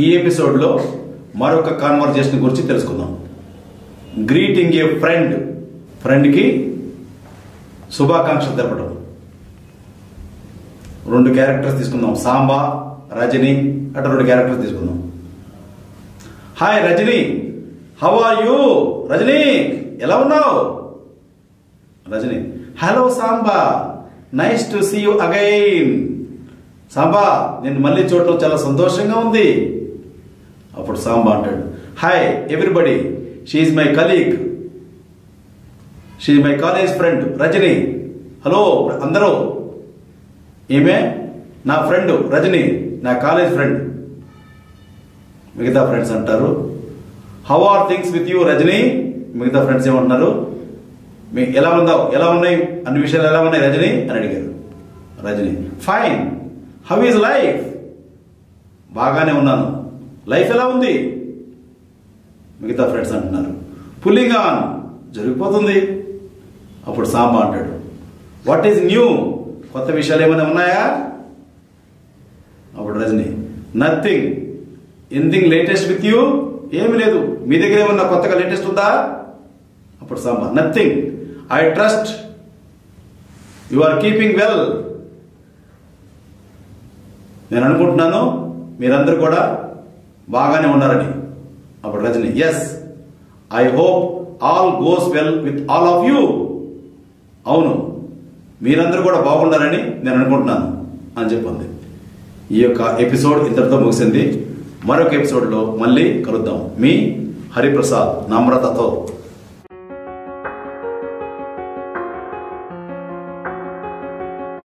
ఈ ఎపిసోడ్లో మరొక కాన్వర్జేషన్ గురించి తెలుసుకుందాం. గ్రీటింగ్ ఏ ఫ్రెండ్, ఫ్రెండ్కి శుభాకాంక్షలు తెలపడం. రెండు క్యారెక్టర్స్ తీసుకుందాం, సాంబా, రజని. అట్లా రెండు క్యారెక్టర్స్ తీసుకుందాం. Hi Rajani, how are you? Rajani, ఎలా ఉన్నావు? Rajani, hello Samba, nice to see you again. Samba, నేను మళ్ళీ చూడటం చాలా సంతోషంగా ఉంది. అప్పుడు సాంబా అంటాడు, hi everybody, she's my colleague, she's my college friend Rajani. Hello అందరూ, ఈమె నా ఫ్రెండ్ రజని, నా కాలేజ్ ఫ్రెండ్. మిగతా ఫ్రెండ్స్ అంటారు, how are things with you Rajani. మిగతా ఫ్రెండ్స్ ఏమంటున్నారు, ఎలా ఉన్నాయి అన్ని విషయాలు ఎలా ఉన్నాయి రజని అని అడిగారు. Rajani, fine. How is life? బాగానే ఉన్నాను. లైఫ్ ఎలా ఉంది? మిగతా ఫ్రెండ్స్ అంటున్నారు, పుల్లింగ్ ఆన్, జరిగిపోతుంది. అప్పుడు సాంబా అంటాడు, వాట్ ఈజ్ న్యూ? కొత్త విషయాలు ఏమైనా ఉన్నాయా? అప్పుడు Rajani, nothing. Anything latest with you? ఏమి లేదు. మీ దగ్గర ఏమన్నా కొత్తగా లేటెస్ట్ ఉందా? అప్పుడు Samba, nothing. I trust you are keeping well. నేను అనుకుంటున్నాను మీరందరూ కూడా బాగానే ఉన్నారని. అప్పుడు Rajani, yes, I hope all goes well with all of you. అవును, మీరందరూ కూడా బాగుండాలని నేను అనుకుంటున్నాను అని చెప్పింది. ఈ యొక్క ఎపిసోడ్ ఇంతటితో ముగిసింది. మరొక ఎపిసోడ్లో మళ్ళీ కలుద్దాం. మీ హరిప్రసాద్ నమ్రతతో.